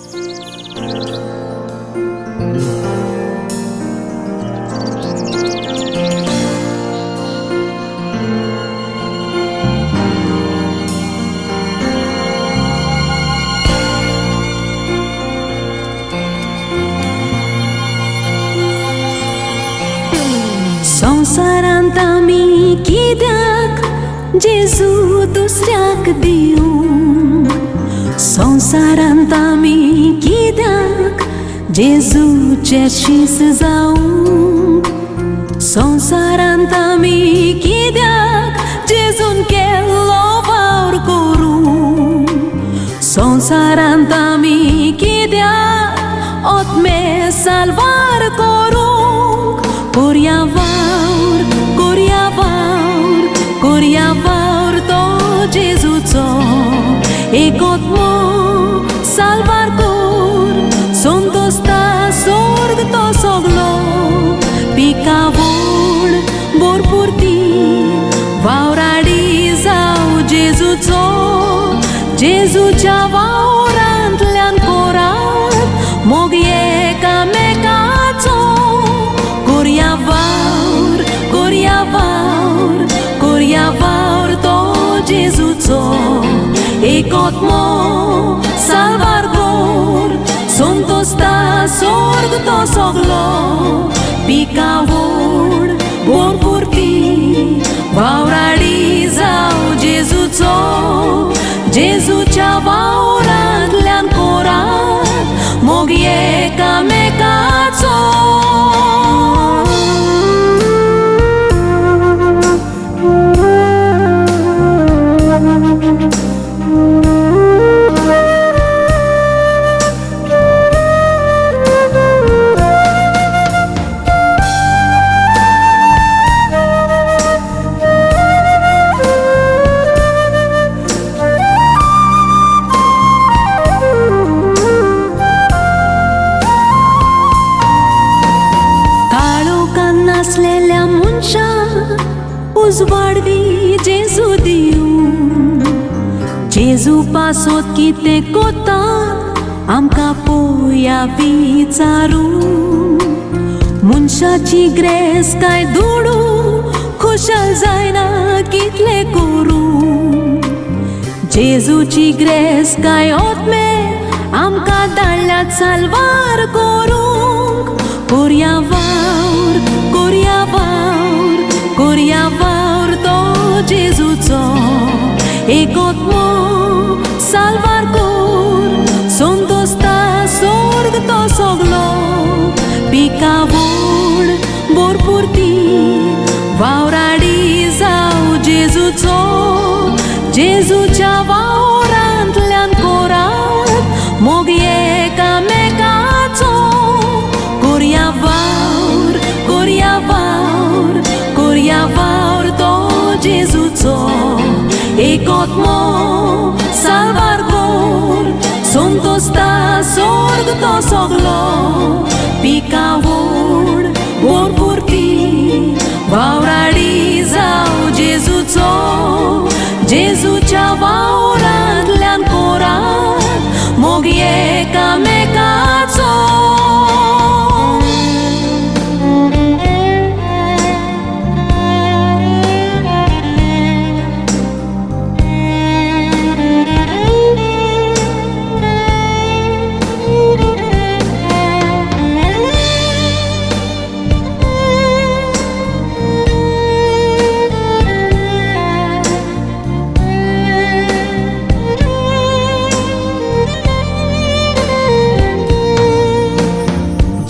संसारांत आमी कित्याक जेजू दुसऱ्याक दिवं? संसारांत आमी कित्याक जेजूचे शीस जावं? संसारांत आमी कित्याक जेजून केल्लो वावर करूं? संसारांत आमी कित्याक आत्मे साल्वार करूं? कोरया वावर, कोरया वावर, कोरया वावर तो जेजूचो एक आत्मो साल्वार कोर. संतोस्ता स्वर्ग तो सगलो पिकावळ भरपूरती वावराडी जाव जेजूचो. जेजूच्या वावरांतल्यान कोरात मोग एकामेकाचो. कोरया वावर, कोरया वावर, कोरया वावर तो जेजूचो एक आत्मो साल्वार कोर. संतोस्ता स्वर्ग तो सगलो पिकावळ भरपूरती वावराडी जाव जेजूचो. जेजूच्या वावरांतल्यान कोरात मोग एकामेकाचो. नासलेल्या मनशाक उजवाडवी जेजू दिवं. जेजू पासत कितें कोता आमकां पोवया विचारूं. मनशाची ग्रेस काय दुडू खुशाल जायना कितले करूं? जेजूची ग्रेस काय आत्मे आमकां धाडल्यात साल्वार करूंक. कोरया वावर, कोरया वावर, कोरया वावर तो जेजूचो एक आत्मो साल्वार कोर. संतोस्ता स्वर्ग तो सगलो पिकावळ भरपूरती वावराडी जाव जेजूचो. जेजूच्या वावरांतल्यान कोरात मोग एकामेकाचो. कोरया वावर, कोरया वावर, कोरया वावर तो जेजूचो एक आत्मो साल्वार कोर. संतोस्ता स्वर्ग तो सगलो पिकावळ भरपूरती वावराडी जाव जेजूचो. जेजूच्या वावरांतल्यान कोरात मोग एकामेकाचो.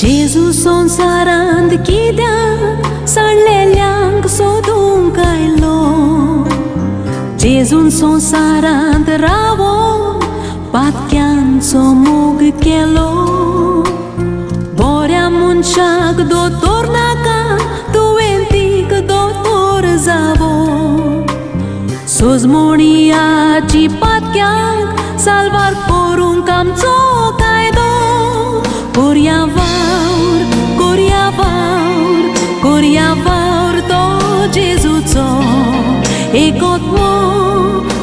जेजू संसारांत कित्याक सडलेल्यांक सोदूंक आयलो? जेजून संसारांत रावोन पातक्यांचो मोग केलो. बऱ्या मनशाक दोतोर नाका, दुयेंतीक दोतोर जावो. सोजमोणियाची पातक्यांक साल्वार करूंक आमचो कायदो. कोरया वावर, कोरया वावर, कोरया वावर तो जेजूचो एक आत्मो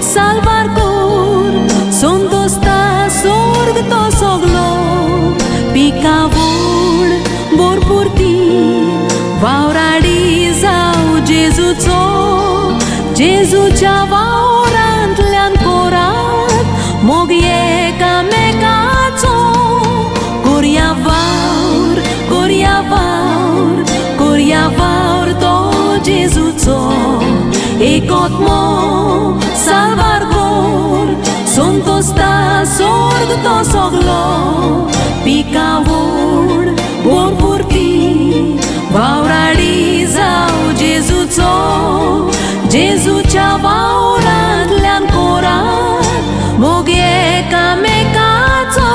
साल्वार कोर. संतोस्ता स्वर्ग तो सगलो जेजूच्या वावरांतल्यान कोरात मोगये कामेकाचो कोरया वावर तो जेजूचो एकotmo Salvador Santos ta sorg to soglo Picavor bor purti Vaurali zau Jezuco Jezucia vaurantlean corat Mogie kamekaco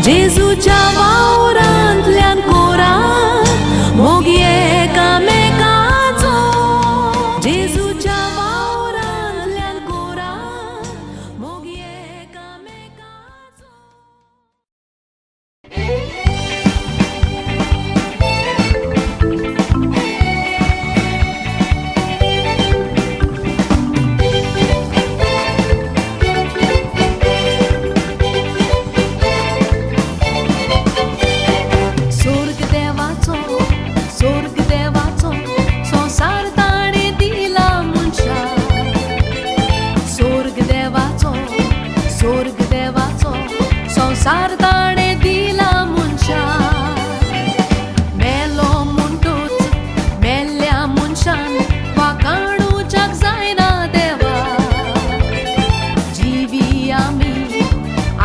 Jezucia vaurantlean corat Mogie kamekaco Jezucia vaurantlean corat Mogie kamekaco संसार ताणे दिला मनशा मेलो म्हणटूच मेल्ल्या मनशान वाकाणूच्याक जायना देवा जिवी आमी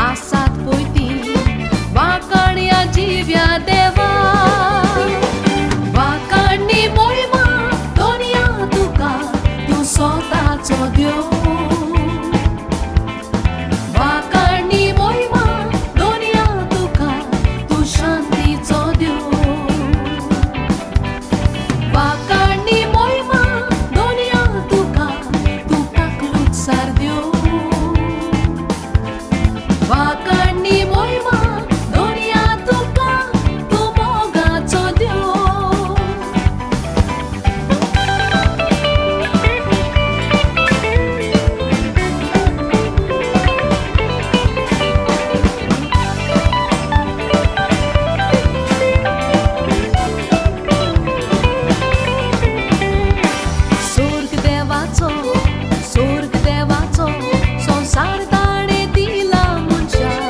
आसात पळय ती वाकाणया जिव्या देवा वाकाणनी मोहिमा दोनया तुका तूं स्वताचो देव संसार ताणे दिला मनशा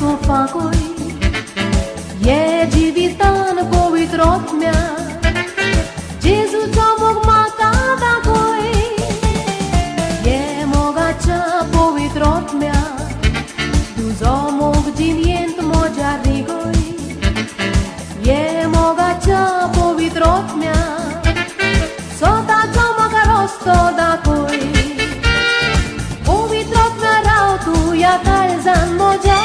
tu fakoj, je dziwitan powiedz rotmia, Jezu co mógł maka takoj, je mogacia powiedz rotmia, dużo mógł dzimient moja rigoj, je mogacia powiedz rotmia, co ta co moga rosto takoj, powiedz rotmia rautu ja kalzan moja,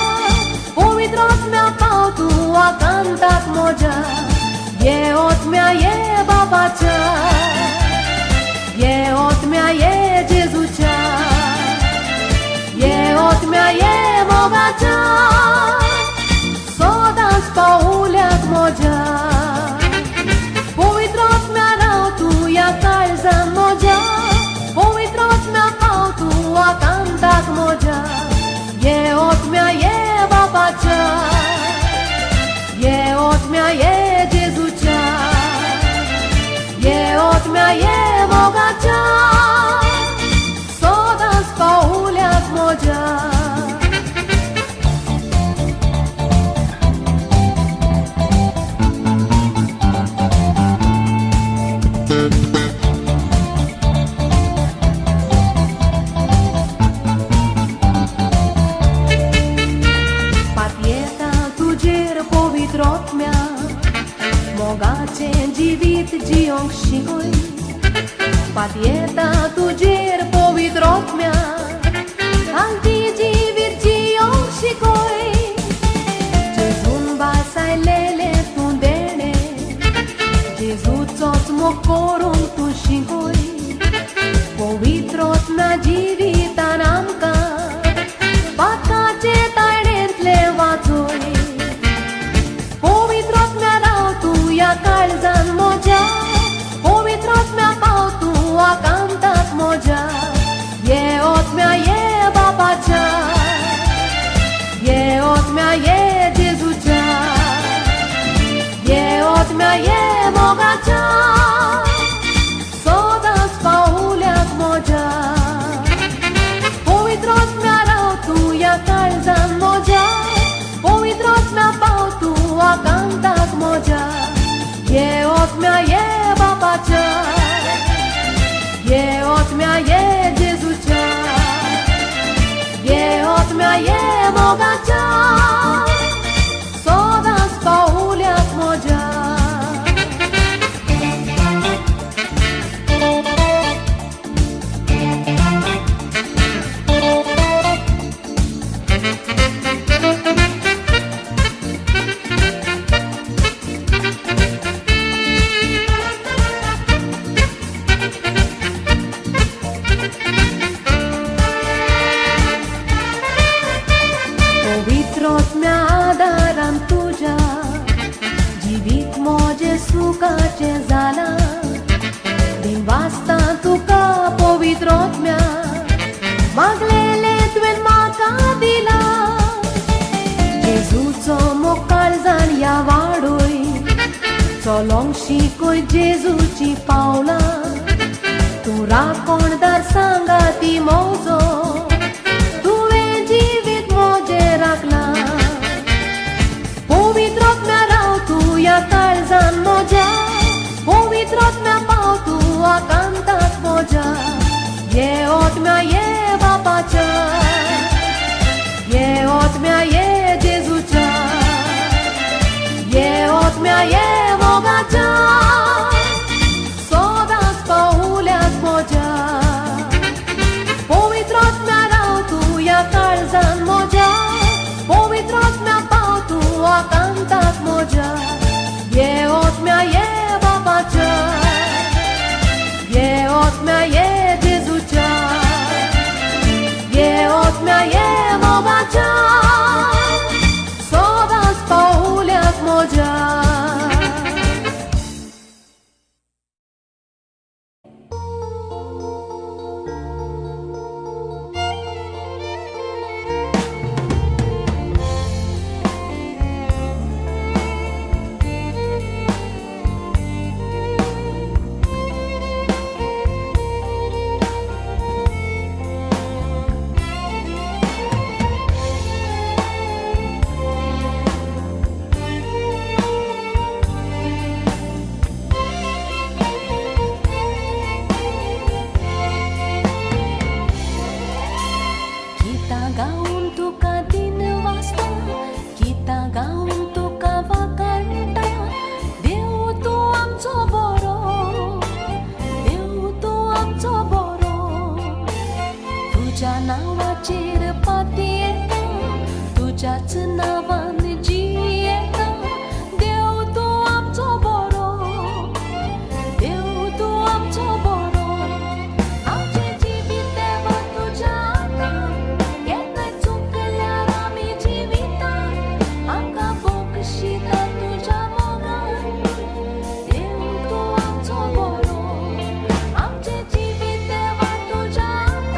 powiedz rotmia pautu a kantak moja, je otmia je babacia, je otmia je Jezucia, je otmia je mogacia, sodan spauliak moja, powiedz rotmia rautu ja kalzan moja, powiedz rotmia pautu a kantak moja, je otmia je babacia, je otmia je Jezucia, je otmia je mogacia, sodan spauliak moja. Rotmia, mogace dzivit dziong shikoi, patieta tujer povit rotmia, alti dzivit dziong shikoi, Jezun basai lele tundene, Jezu țoț mokorum tu shikoi, povit rotmia dzivit anamka, patkace taident levațoi, ja kalzan moja, powiedz rotmia pautu a kantak moja, je otmia je babacia, je otmia je Jezucia, je otmia je mogacia, sodan spauliak moja, powiedz rotmia rautu ja kalzan moja, powiedz rotmia pautu a kantak moja, je otmia je babacia, je otmia je Jezucia, je otmia je mogacia, sodan spauliak moja. Rotmia daram tuja, dzivit moje sukace zala, din vasta tu ka povit rotmia, maglele tuen makadila, Jezu co mokalzan ja vadoi, co long shikoi Jezu ci paula, tu rakon dar sangati mozo, kalzan moja, powiedz rotmia pautu a kantak moja, je otmia je babacia, je otmia je Jezucia, je otmia je mogacia, sodan spauliak moja, powiedz rotmia rautu ja kalzan moja, powiedz rotmia pautu a kantak moja, je otmia je babacia, je otmia je Jezucia, je otmia je mogacia, sodan spauliak moja. तुझ्या नावाचेर पाती येता तुझ्याच नावान जी येता देव तूं आमचो बरो देव तूं आमचो बरो आमचें जिवीत देवा तुज्या हातांत केन्नाय चुकल्यार आमी जिवितात आमकां बक्षिता तुज्या मोगान देव तूं आमचो बरो आमचें जिवीत देवा तुज्या हातांत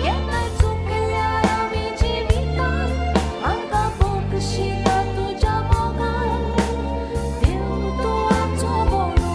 केन्नाय चुकल्यार आमी जिवितात आमकां बक्षिता तुज्या मोगान देव तूं आमचो बरो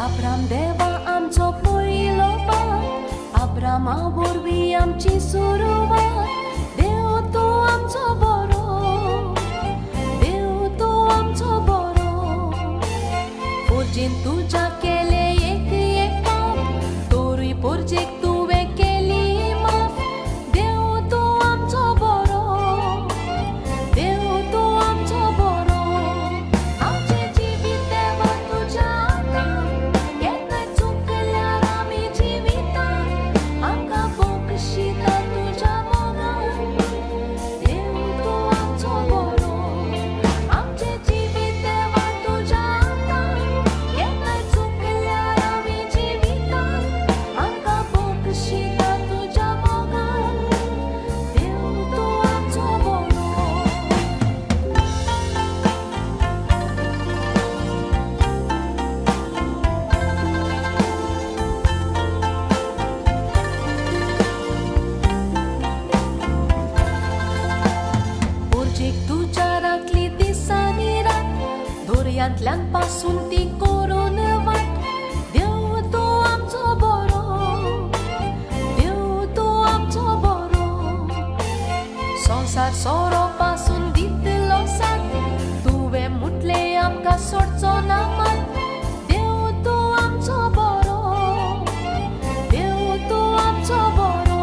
अब्राम देवा आमचो पयलो बाप अब्रामा वरवीं आमची सुरवात देव तूं आमचो बरो देव तूं आमचो बरो पोरजेन तुज्या केले एक पाप तोरूय पोरजेक तुवें केली माफ देव तूं आमचो बरो देव तूं आमचो बरो आमचें जिवीत देवा तुज्या हातांत केन्नाय चुकल्यार आमी जिवितात आमकां बक्षिता तुज्या मोगान देव तूं आमचो बरो आमचें जिवीत देवा तुज्या हातांत केन्नाय चुकल्यार आमी जिवितात आमकां बक्षिता तुज्या मोगान देव तूं आमचो बरो पोरजेक तुज्या राखली दिसांनी रात दोरयांतल्यान पासून ती करून वाट देव तूं आमचो बरो देव तूं आमचो बरो संसार सोरो पासून दितलो साथ तुवें मुटलें आमकां सोडचो ना मात देव तूं आमचो बरो देव तूं आमचो बरो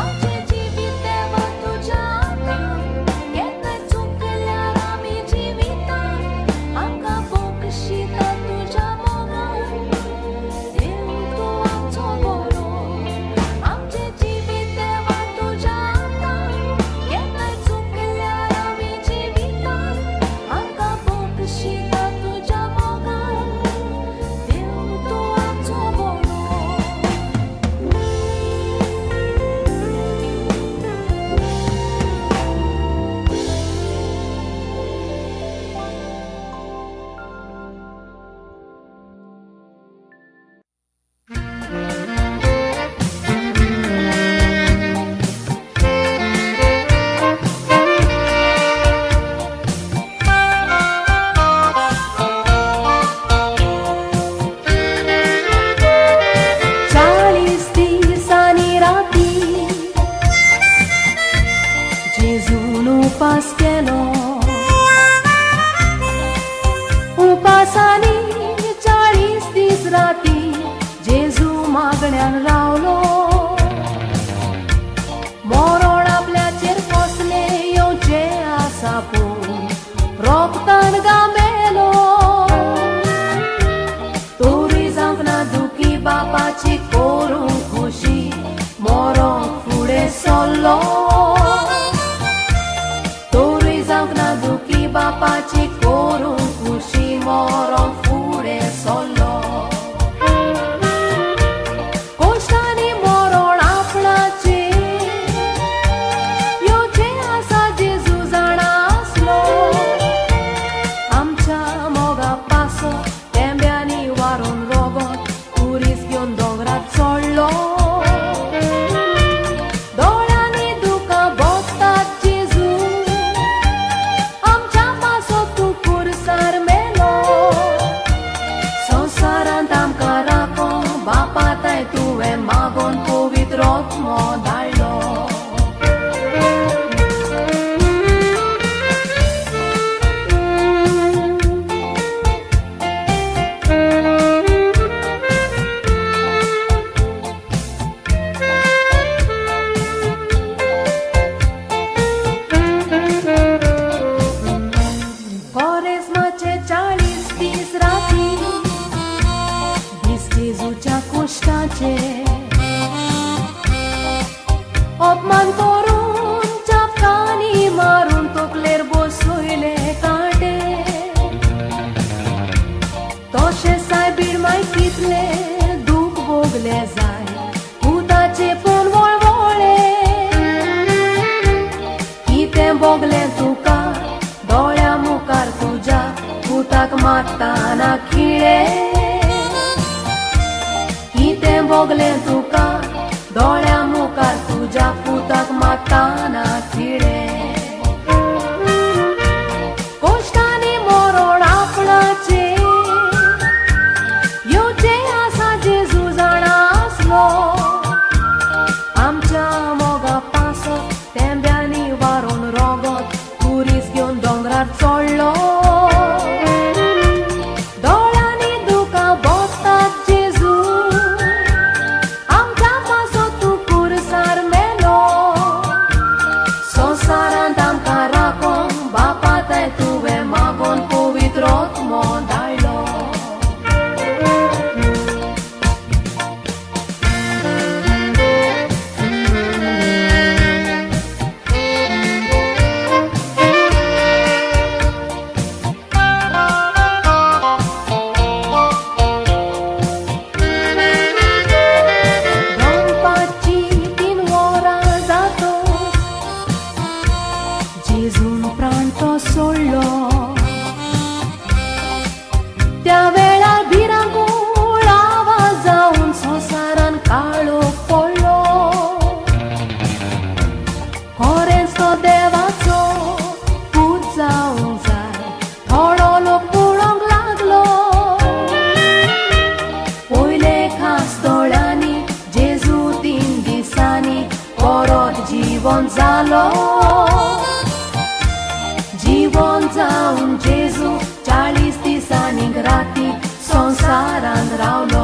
आमचें जिवीत देवा तुज्या हातांत केन्नाय चुकल्यार आमी जिवितात आमकां बक्षिता तुज्या मोगान देव तूं आमचो बरो आमचें जिवीत देवा तुज्या हातांत केन्नाय चुकल्यार आमी जिवितात आमकां बक्षिता तुज्या मोगान देव तूं आमचो बरो चाळीस दिसांनी राती जेजून उपास केलो उपासांनी 40 दीस राती जेजू मागण्यांन रावलो मरण आपल्याचेर कसले येवचें आसा पूण रोगतान गांबेलो तोरी जावंक ना दुखी बापाची करूंक खुशी मरण फुडें सरलो तोरी जावंक ना दुखी बापाची करूंक खुशी मरण भोगलें तुका दोळ्या मुखार तुज्या पुताक मारताना खिळे कितें भोगलें तुका दोळ्या मुखार तुज्या पुताक मारताना खिळे कोश्टांनी मरोण आपणाचे येवचे आसा जेजू जाणा आसलो आमच्या मोगा पासो तेंब्यांनी वारून रोगत कुरीस घेवन दोंगरार चडलो दोळ्यांनी दुकां बोसतात जेजू आमच्या पासो तूं कुरसार मेलो संवसारांत आमकां राखोंक बापा थंय तुवें मागोन पवित्र आत्मो धाडलो जेजून प्राण तो सोडलो त्या वेळार भिरांकूळ आवाज जावन संवसारान काळोख पडलो खरेंच तो देवाचो पूत जावंक जाय थोडो लोक पळोवंक लागलो पयले खास दोळ्यांनी जेजू 3 दिसांनी परत जीवन जालो जीवन जावन जेजू 40 दिसांनी राती संवसारांत रावलो